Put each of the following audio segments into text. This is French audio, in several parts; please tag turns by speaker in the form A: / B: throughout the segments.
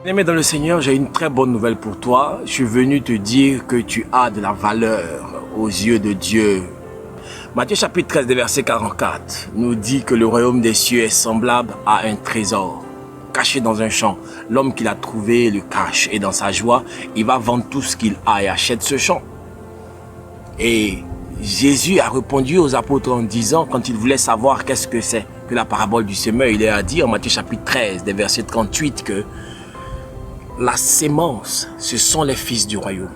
A: Aimé dans le Seigneur, j'ai une très bonne nouvelle pour toi. Je suis venu te dire que tu as de la valeur aux yeux de Dieu. Matthieu chapitre 13, verset 44 nous dit que le royaume des cieux est semblable à un trésor caché dans un champ. L'homme qui l'a trouvé le cache et dans sa joie, il va vendre tout ce qu'il a et achète ce champ. Et Jésus a répondu aux apôtres en disant, quand ils voulaient savoir qu'est-ce que c'est que la parabole du semeur, il leur a dit en Matthieu chapitre 13, verset 38 que la sémence, ce sont les fils du royaume.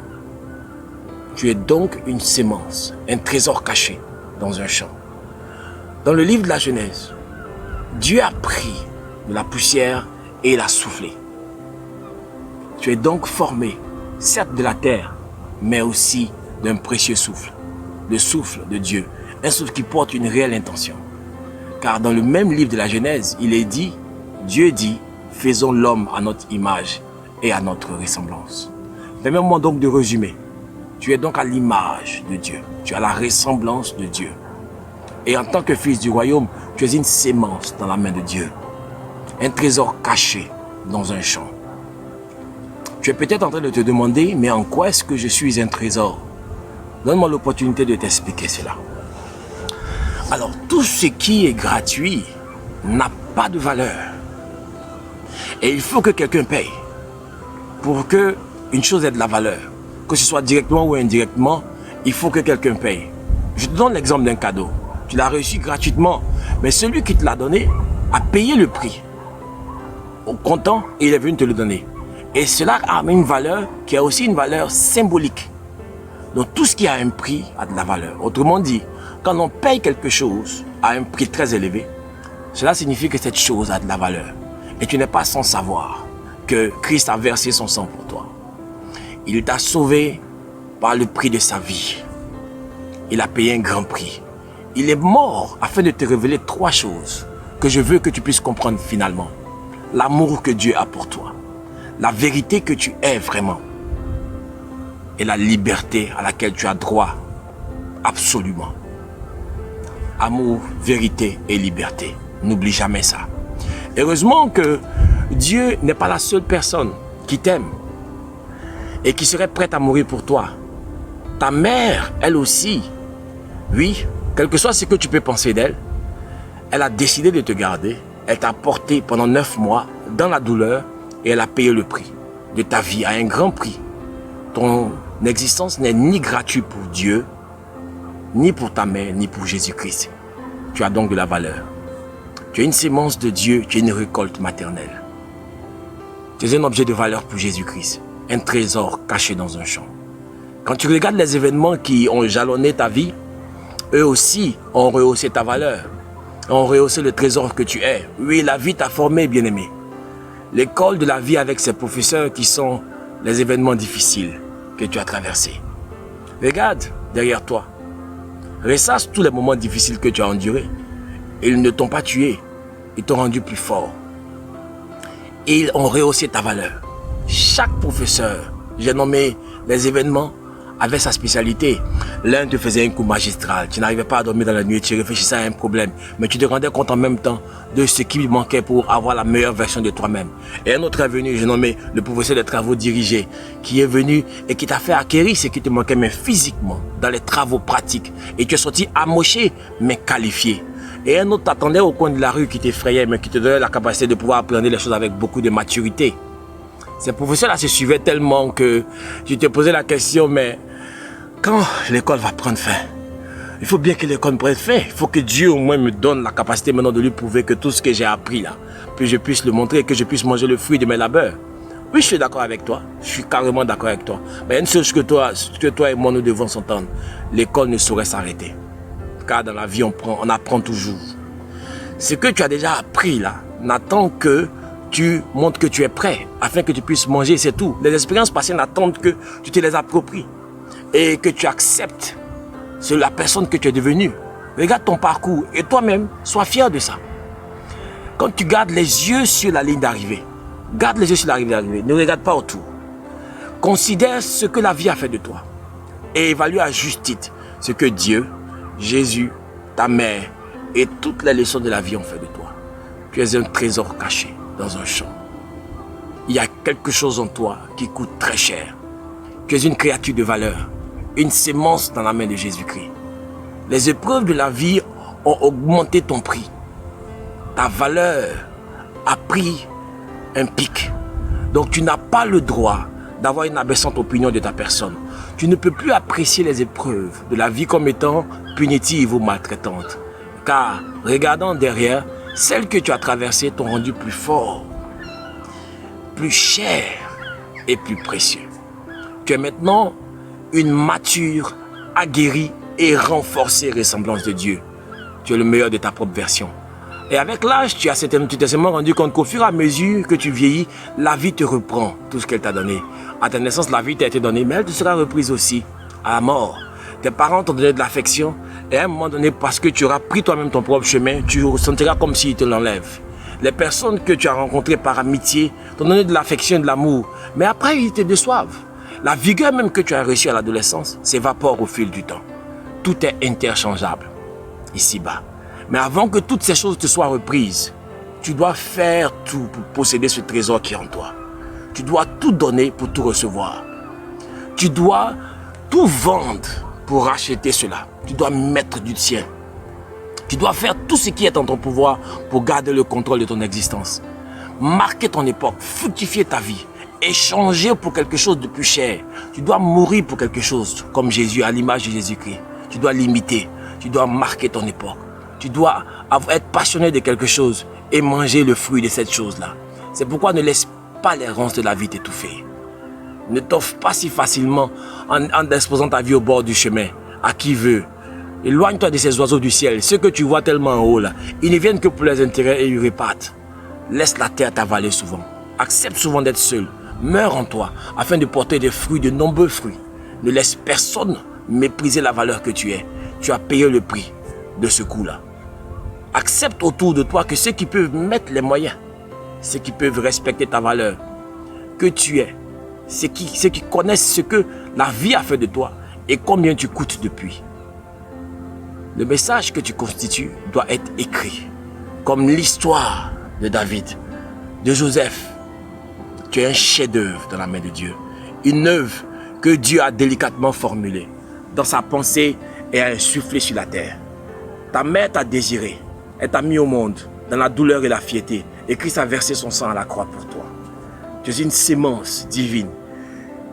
A: Tu es donc une sémence, un trésor caché dans un champ. Dans le livre de la Genèse, Dieu a pris de la poussière et l'a soufflé. Tu es donc formé, certes de la terre, mais aussi d'un précieux souffle, le souffle de Dieu, un souffle qui porte une réelle intention. Car dans le même livre de la Genèse, il est dit, Dieu dit, faisons l'homme à notre image et à notre ressemblance. Permets-moi donc de résumer. Tu es donc à l'image de Dieu. Tu as la ressemblance de Dieu. Et en tant que fils du royaume, tu es une sémence dans la main de Dieu. Un trésor caché dans un champ. Tu es peut-être en train de te demander, mais en quoi est-ce que je suis un trésor? Donne-moi l'opportunité de t'expliquer cela. Alors, tout ce qui est gratuit n'a pas de valeur. Et il faut que quelqu'un paye pour que une chose ait de la valeur. Que ce soit directement ou indirectement, il faut que quelqu'un paye. Je te donne l'exemple d'un cadeau. Tu l'as reçu gratuitement, mais celui qui te l'a donné a payé le prix. Au comptant, il est venu te le donner. Et cela a une valeur qui a aussi une valeur symbolique. Donc tout ce qui a un prix a de la valeur. Autrement dit, quand on paye quelque chose à un prix très élevé, cela signifie que cette chose a de la valeur. Et tu n'es pas sans savoir que Christ a versé son sang pour toi. Il t'a sauvé par le prix de sa vie. Il a payé un grand prix. Il est mort afin de te révéler trois choses que je veux que tu puisses comprendre finalement. L'amour que Dieu a pour toi, la vérité que tu es vraiment et la liberté à laquelle tu as droit absolument. Amour, vérité et liberté. N'oublie jamais ça. Heureusement que Dieu n'est pas la seule personne qui t'aime et qui serait prête à mourir pour toi. Ta mère, elle aussi, oui, quel que soit ce que tu peux penser d'elle, elle a décidé de te garder. Elle t'a porté pendant 9 mois dans la douleur et elle a payé le prix de ta vie à un grand prix. Ton existence n'est ni gratuite pour Dieu, ni pour ta mère, ni pour Jésus-Christ. Tu as donc de la valeur. Tu es une sémence de Dieu, tu es une récolte maternelle. Tu es un objet de valeur pour Jésus-Christ, un trésor caché dans un champ. Quand tu regardes les événements qui ont jalonné ta vie, eux aussi ont rehaussé ta valeur, ont rehaussé le trésor que tu es. Oui, la vie t'a formé, bien-aimé. L'école de la vie avec ses professeurs qui sont les événements difficiles que tu as traversés. Regarde derrière toi. Ressasse tous les moments difficiles que tu as endurés. Ils ne t'ont pas tué, ils t'ont rendu plus fort. Et ils ont rehaussé ta valeur. Chaque professeur, j'ai nommé les événements, avait sa spécialité. L'un te faisait un coup magistral, tu n'arrivais pas à dormir dans la nuit, tu réfléchissais à un problème, mais tu te rendais compte en même temps de ce qui lui manquait pour avoir la meilleure version de toi-même. Et un autre est venu, j'ai nommé le professeur des travaux dirigés, qui est venu et qui t'a fait acquérir ce qui te manquait, mais physiquement, dans les travaux pratiques. Et tu es sorti amoché, mais qualifié. Et un autre t'attendait au coin de la rue qui t'effrayait, mais qui te donnait la capacité de pouvoir apprendre les choses avec beaucoup de maturité. Ces professeurs-là se suivaient tellement que tu te posais la question, mais quand l'école va prendre fin, il faut bien que l'école prenne fin. Il faut que Dieu au moins me donne la capacité maintenant de lui prouver que tout ce que j'ai appris là, que je puisse le montrer, que je puisse manger le fruit de mes labeurs. Oui, je suis d'accord avec toi. Je suis carrément d'accord avec toi. Mais il y a une chose que toi et moi nous devons s'entendre. L'école ne saurait s'arrêter. Car dans la vie, on apprend toujours. Ce que tu as déjà appris là, n'attend que tu montres que tu es prêt, afin que tu puisses manger, c'est tout. Les expériences passées n'attendent que tu te les appropries et que tu acceptes la personne que tu es devenue. Regarde ton parcours et toi-même, sois fier de ça. Quand tu gardes les yeux sur la ligne d'arrivée, garde les yeux sur la ligne d'arrivée, ne regarde pas autour. Considère ce que la vie a fait de toi et évalue à juste titre ce que Dieu, Jésus, ta mère et toutes les leçons de la vie ont fait de toi. Tu es un trésor caché dans un champ. il y a quelque chose en toi qui coûte très cher. Tu es une créature de valeur, une sémence dans la main de Jésus-Christ. Les épreuves de la vie ont augmenté ton prix. Ta valeur a pris un pic. Donc tu n'as pas le droit d'avoir une abaissante opinion de ta personne. Tu ne peux plus apprécier les épreuves de la vie comme étant punitives ou maltraitantes. Car, regardant derrière, celles que tu as traversées t'ont rendu plus fort, plus cher et plus précieux. Tu es maintenant une mature, aguerrie et renforcée ressemblance de Dieu. Tu es le meilleur de ta propre version. Et avec l'âge, tu t'es certainement rendu compte qu'au fur et à mesure que tu vieillis, la vie te reprend tout ce qu'elle t'a donné. À ta naissance, la vie t'a été donnée, mais elle te sera reprise aussi à la mort. Tes parents t'ont donné de l'affection et à un moment donné, parce que tu auras pris toi-même ton propre chemin, tu ressentiras comme s'ils te l'enlèvent. Les personnes que tu as rencontrées par amitié t'ont donné de l'affection et de l'amour, mais après ils te déçoivent. La vigueur même que tu as reçue à l'adolescence s'évapore au fil du temps. Tout est interchangeable ici-bas. Mais avant que toutes ces choses te soient reprises, tu dois faire tout pour posséder ce trésor qui est en toi. Tu dois tout donner pour tout recevoir. Tu dois tout vendre pour racheter cela. Tu dois mettre du tien. Tu dois faire tout ce qui est en ton pouvoir pour garder le contrôle de ton existence. Marquer ton époque, fructifier ta vie, échanger pour quelque chose de plus cher. Tu dois mourir pour quelque chose, comme Jésus, à l'image de Jésus-Christ. Tu dois l'imiter. Tu dois marquer ton époque. Tu dois être passionné de quelque chose et manger le fruit de cette chose-là. C'est pourquoi ne laisse pas les ronces de la vie t'étouffer. Ne t'offre pas si facilement en exposant ta vie au bord du chemin à qui veut. Éloigne-toi de ces oiseaux du ciel. Ceux que tu vois tellement en haut là, ils ne viennent que pour les intérêts et ils repartent. Laisse la terre t'avaler souvent. Accepte souvent d'être seul. Meurs en toi afin de porter des fruits, de nombreux fruits. Ne laisse personne mépriser la valeur que tu es. Tu as payé le prix de ce coup-là. Accepte autour de toi que ceux qui peuvent mettre les moyens, ceux qui peuvent respecter ta valeur, que tu es, ceux qui connaissent ce que la vie a fait de toi et combien tu coûtes depuis. Le message que tu constitues doit être écrit, comme l'histoire de David, de Joseph. Tu es un chef-d'œuvre dans la main de Dieu, une œuvre que Dieu a délicatement formulée dans sa pensée et a insufflée sur la terre. Ta mère t'a désiré. Elle t'a mis au monde dans la douleur et la fierté. Et Christ a versé son sang à la croix pour toi. Tu es une sémence divine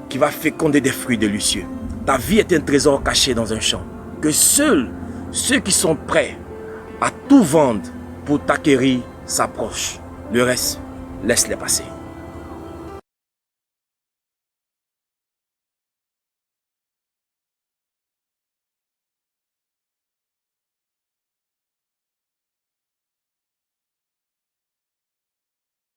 A: qui va féconder des fruits délicieux. Ta vie est un trésor caché dans un champ. Que seuls ceux qui sont prêts à tout vendre pour t'acquérir s'approchent. Le reste, laisse-les passer.